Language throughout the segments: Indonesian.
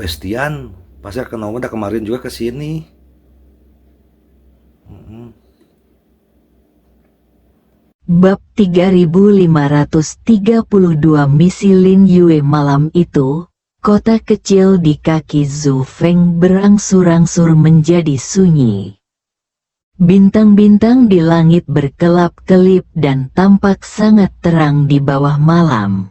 Bestian, pasti akan udah kemarin juga ke sini. Bab 3532 Misi Lin Yue. Malam itu, kota kecil di kaki Zufeng berangsur-angsur menjadi sunyi. Bintang-bintang di langit berkelap-kelip dan tampak sangat terang di bawah malam.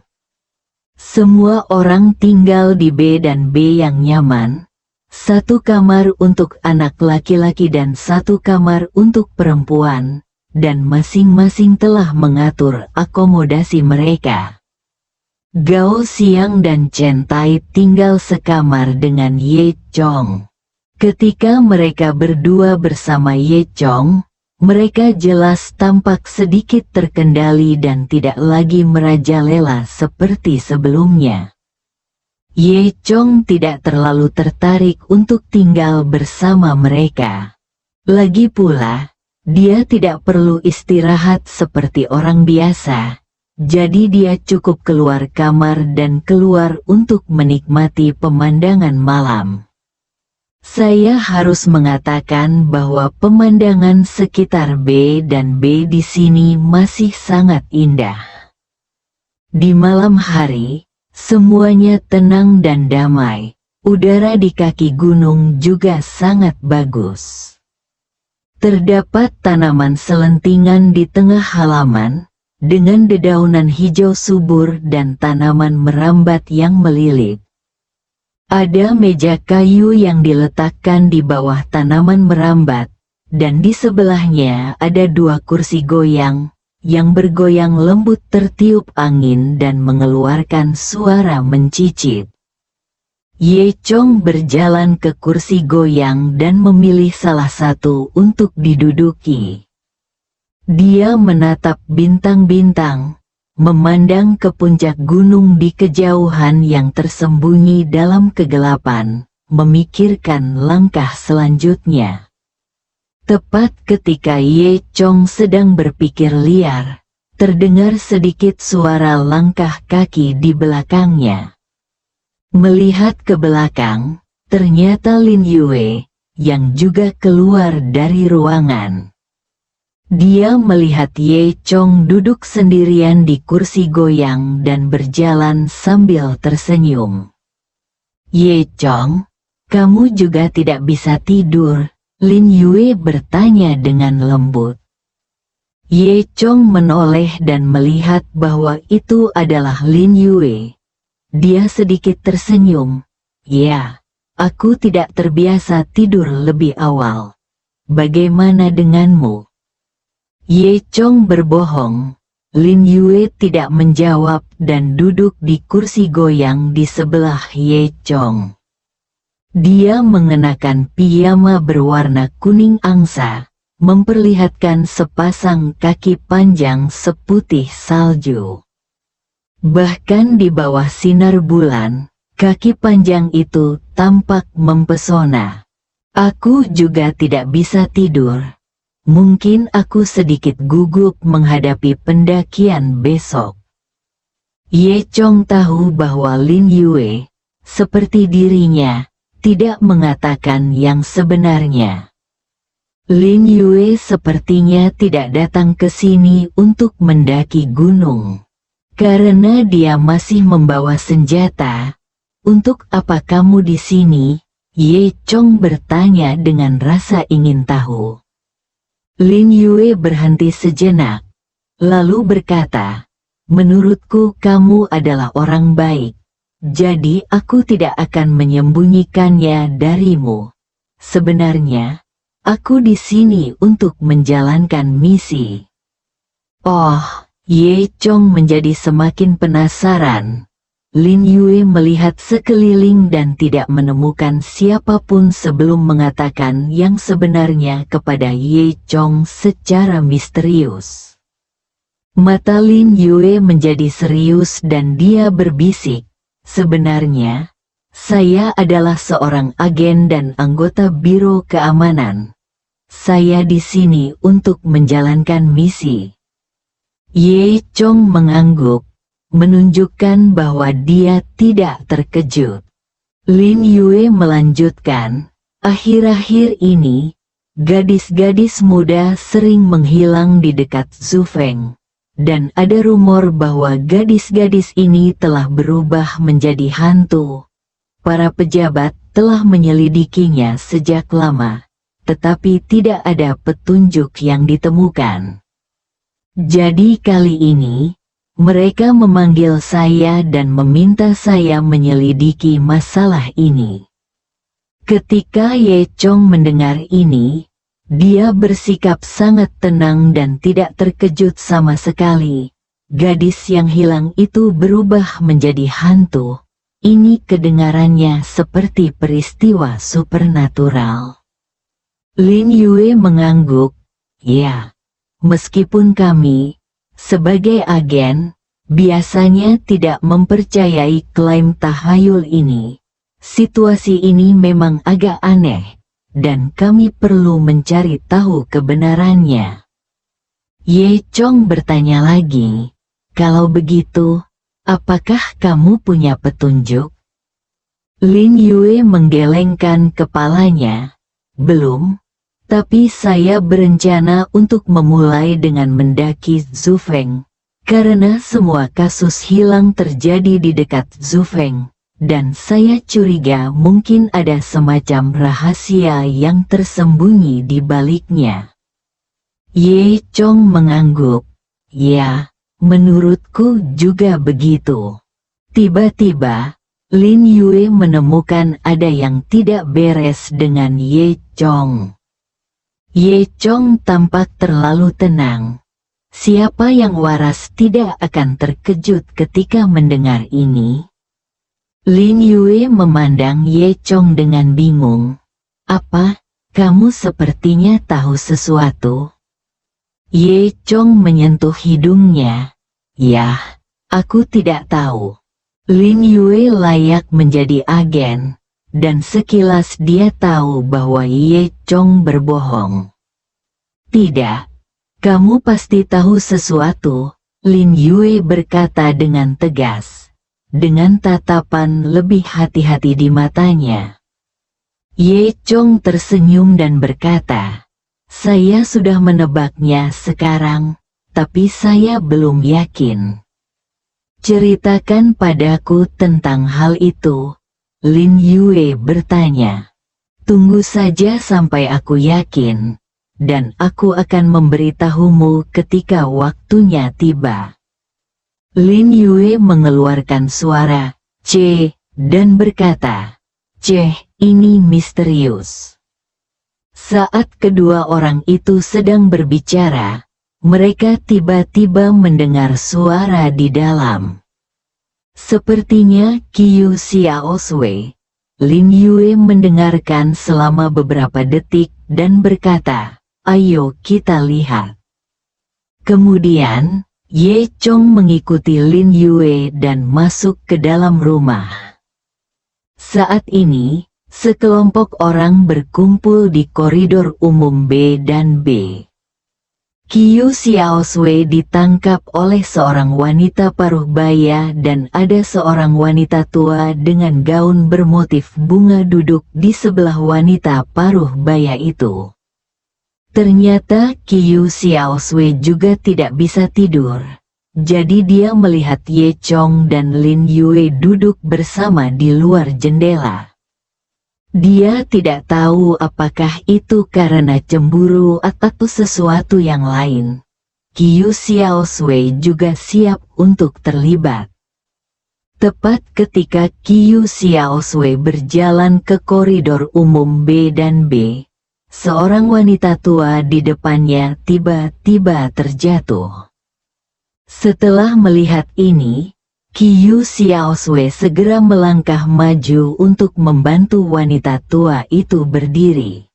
Semua orang tinggal di B dan B yang nyaman, satu kamar untuk anak laki-laki dan satu kamar untuk perempuan, dan masing-masing telah mengatur akomodasi mereka. Gao Xiang dan Chen Tai tinggal sekamar dengan Ye Chong. Ketika mereka berdua bersama Ye Chong, mereka jelas tampak sedikit terkendali dan tidak lagi merajalela seperti sebelumnya. Ye Chong tidak terlalu tertarik untuk tinggal bersama mereka. Lagi pula, dia tidak perlu istirahat seperti orang biasa, jadi dia cukup keluar kamar dan keluar untuk menikmati pemandangan malam. Saya harus mengatakan bahwa pemandangan sekitar B dan B di sini masih sangat indah. Di malam hari, semuanya tenang dan damai. Udara di kaki gunung juga sangat bagus. Terdapat tanaman selentingan di tengah halaman, dengan dedaunan hijau subur dan tanaman merambat yang melilit. Ada meja kayu yang diletakkan di bawah tanaman merambat, dan di sebelahnya ada dua kursi goyang, yang bergoyang lembut tertiup angin dan mengeluarkan suara mencicit. Ye Chong berjalan ke kursi goyang dan memilih salah satu untuk diduduki. Dia menatap bintang-bintang, memandang ke puncak gunung di kejauhan yang tersembunyi dalam kegelapan, memikirkan langkah selanjutnya. Tepat ketika Ye Chong sedang berpikir liar, terdengar sedikit suara langkah kaki di belakangnya. Melihat ke belakang, ternyata Lin Yue, yang juga keluar dari ruangan. Dia melihat Ye Chong duduk sendirian di kursi goyang dan berjalan sambil tersenyum. "Ye Chong, kamu juga tidak bisa tidur?" Lin Yue bertanya dengan lembut. Ye Chong menoleh dan melihat bahwa itu adalah Lin Yue. Dia sedikit tersenyum. "Ya, aku tidak terbiasa tidur lebih awal. Bagaimana denganmu?" Ye Chong berbohong. Lin Yue tidak menjawab dan duduk di kursi goyang di sebelah Ye Chong. Dia mengenakan piyama berwarna kuning angsa, memperlihatkan sepasang kaki panjang seputih salju. Bahkan di bawah sinar bulan, kaki panjang itu tampak mempesona. "Aku juga tidak bisa tidur. Mungkin aku sedikit gugup menghadapi pendakian besok." Ye Chong tahu bahwa Lin Yue, seperti dirinya, tidak mengatakan yang sebenarnya. Lin Yue sepertinya tidak datang ke sini untuk mendaki gunung. Karena dia masih membawa senjata. "Untuk apa kamu di sini?" Ye Chong bertanya dengan rasa ingin tahu. Lin Yue berhenti sejenak, lalu berkata, "Menurutku kamu adalah orang baik, jadi aku tidak akan menyembunyikannya darimu. Sebenarnya, aku di sini untuk menjalankan misi." Oh, Ye Chong menjadi semakin penasaran. Lin Yue melihat sekeliling dan tidak menemukan siapapun sebelum mengatakan yang sebenarnya kepada Ye Chong secara misterius. Mata Lin Yue menjadi serius dan dia berbisik, "Sebenarnya, saya adalah seorang agen dan anggota Biro Keamanan. Saya di sini untuk menjalankan misi." Ye Chong mengangguk, menunjukkan bahwa dia tidak terkejut. Lin Yue melanjutkan, akhir-akhir ini, gadis-gadis muda sering menghilang di dekat Zhu Feng. Dan ada rumor bahwa gadis-gadis ini telah berubah menjadi hantu. Para pejabat telah menyelidikinya sejak lama, tetapi tidak ada petunjuk yang ditemukan. Jadi kali ini, mereka memanggil saya dan meminta saya menyelidiki masalah ini. Ketika Ye Chong mendengar ini, dia bersikap sangat tenang dan tidak terkejut sama sekali. Gadis yang hilang itu berubah menjadi hantu. Ini kedengarannya seperti peristiwa supernatural. Lin Yue mengangguk, ya, meskipun kami, sebagai agen, biasanya tidak mempercayai klaim tahayul ini. Situasi ini memang agak aneh, dan kami perlu mencari tahu kebenarannya. Ye Chong bertanya lagi, kalau begitu, apakah kamu punya petunjuk? Lin Yue menggelengkan kepalanya, belum, tapi saya berencana untuk memulai dengan mendaki Zhu Feng, karena semua kasus hilang terjadi di dekat Zhu Feng. Dan saya curiga mungkin ada semacam rahasia yang tersembunyi di baliknya. Ye Chong mengangguk, ya, menurutku juga begitu. Tiba-tiba, Lin Yue menemukan ada yang tidak beres dengan Ye Chong. Ye Chong tampak terlalu tenang. Siapa yang waras tidak akan terkejut ketika mendengar ini? Lin Yue memandang Ye Chong dengan bingung. Apa, kamu sepertinya tahu sesuatu? Ye Chong menyentuh hidungnya. Yah, aku tidak tahu. Lin Yue layak menjadi agen, dan sekilas dia tahu bahwa Ye Chong berbohong. Tidak, kamu pasti tahu sesuatu, Lin Yue berkata dengan tegas. Dengan tatapan lebih hati-hati di matanya. Ye Chong tersenyum dan berkata, saya sudah menebaknya sekarang, tapi saya belum yakin. Ceritakan padaku tentang hal itu, Lin Yue bertanya. Tunggu saja sampai aku yakin, dan aku akan memberitahumu ketika waktunya tiba. Lin Yue mengeluarkan suara "C" dan berkata, ini misterius." Saat kedua orang itu sedang berbicara, mereka tiba-tiba mendengar suara di dalam. Sepertinya Qiu Xiaosui. Lin Yue mendengarkan selama beberapa detik dan berkata, "Ayo kita lihat." Kemudian, Ye Chong mengikuti Lin Yue dan masuk ke dalam rumah. Saat ini, sekelompok orang berkumpul di koridor umum B dan B. Qiu Xiaosui ditangkap oleh seorang wanita paruh baya dan ada seorang wanita tua dengan gaun bermotif bunga duduk di sebelah wanita paruh baya itu. Ternyata Qiu Xiaosui juga tidak bisa tidur. Jadi dia melihat Ye Chong dan Lin Yue duduk bersama di luar jendela. Dia tidak tahu apakah itu karena cemburu atau sesuatu yang lain. Qiu Xiaosui juga siap untuk terlibat. Tepat ketika Qiu Xiaosui berjalan ke koridor umum B dan B, seorang wanita tua di depannya tiba-tiba terjatuh. Setelah melihat ini, Qiu Xiaosui segera melangkah maju untuk membantu wanita tua itu berdiri.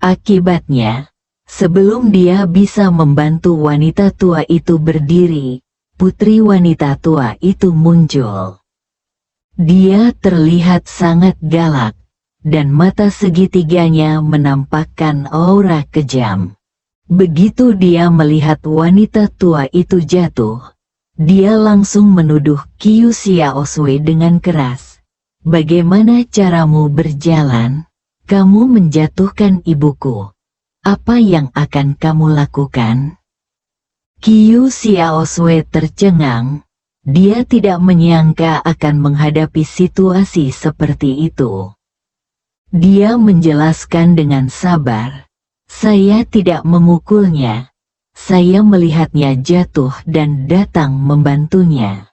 Akibatnya, sebelum dia bisa membantu wanita tua itu berdiri, putri wanita tua itu muncul. Dia terlihat sangat galak, dan mata segitiganya menampakkan aura kejam. Begitu dia melihat wanita tua itu jatuh, dia langsung menuduh Qiu Xiaosui dengan keras. Bagaimana caramu berjalan? Kamu menjatuhkan ibuku. Apa yang akan kamu lakukan? Qiu Xiaosui tercengang. Dia tidak menyangka akan menghadapi situasi seperti itu. Dia menjelaskan dengan sabar, "Saya tidak memukulnya. Saya melihatnya jatuh dan datang membantunya."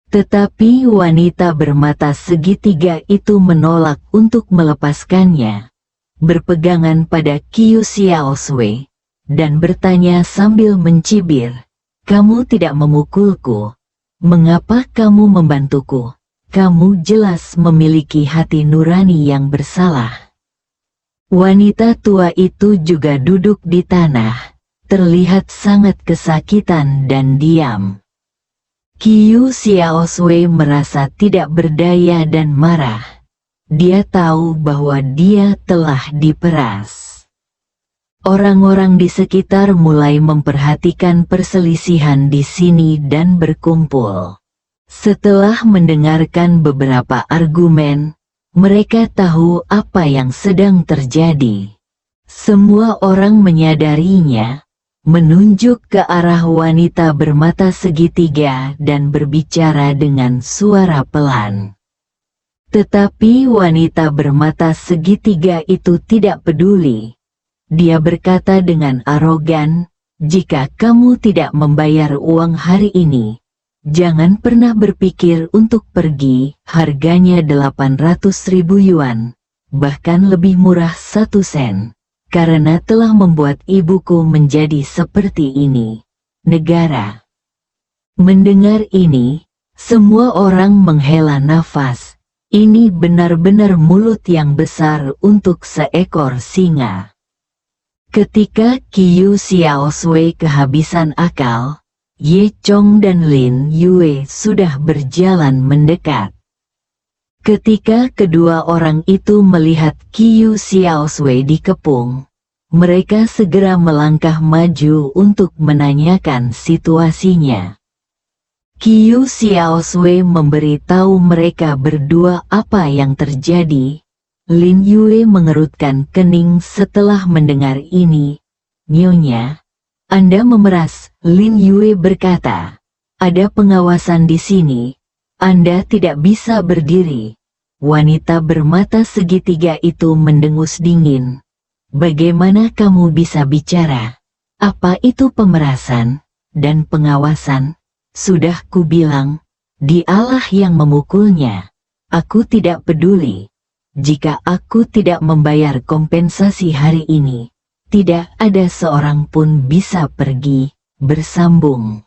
Tetapi wanita bermata segitiga itu menolak untuk melepaskannya, berpegangan pada Qiu Xiaosui, dan bertanya sambil mencibir, "Kamu tidak memukulku. Mengapa kamu membantuku? Kamu jelas memiliki hati nurani yang bersalah." Wanita tua itu juga duduk di tanah, terlihat sangat kesakitan dan diam. Qiu Xiaosui merasa tidak berdaya dan marah. Dia tahu bahwa dia telah diperas. Orang-orang di sekitar mulai memperhatikan perselisihan di sini dan berkumpul. Setelah mendengarkan beberapa argumen, mereka tahu apa yang sedang terjadi. Semua orang menyadarinya, menunjuk ke arah wanita bermata segitiga dan berbicara dengan suara pelan. Tetapi wanita bermata segitiga itu tidak peduli. Dia berkata dengan arogan, "Jika kamu tidak membayar uang hari ini, jangan pernah berpikir untuk pergi. Harganya 800.000 yuan, bahkan lebih murah 1 sen. Karena telah membuat ibuku menjadi seperti ini." Negara. Mendengar ini, semua orang menghela nafas. Ini benar-benar mulut yang besar untuk seekor singa. Ketika Qiu Xiaosui kehabisan akal, Ye Chong dan Lin Yue sudah berjalan mendekat. Ketika kedua orang itu melihat Qiu Xiaosui dikepung, mereka segera melangkah maju untuk menanyakan situasinya. Qiu Xiaosui memberitahu mereka berdua apa yang terjadi. Lin Yue mengerutkan kening setelah mendengar ini. "Nyonya, Anda memeras," Lin Yue berkata. "Ada pengawasan di sini. Anda tidak bisa berdiri." Wanita bermata segitiga itu mendengus dingin. "Bagaimana kamu bisa bicara? Apa itu pemerasan dan pengawasan? Sudah kubilang, dialah yang memukulnya. Aku tidak peduli. Jika aku tidak membayar kompensasi hari ini, tidak ada seorang pun bisa pergi." Bersambung.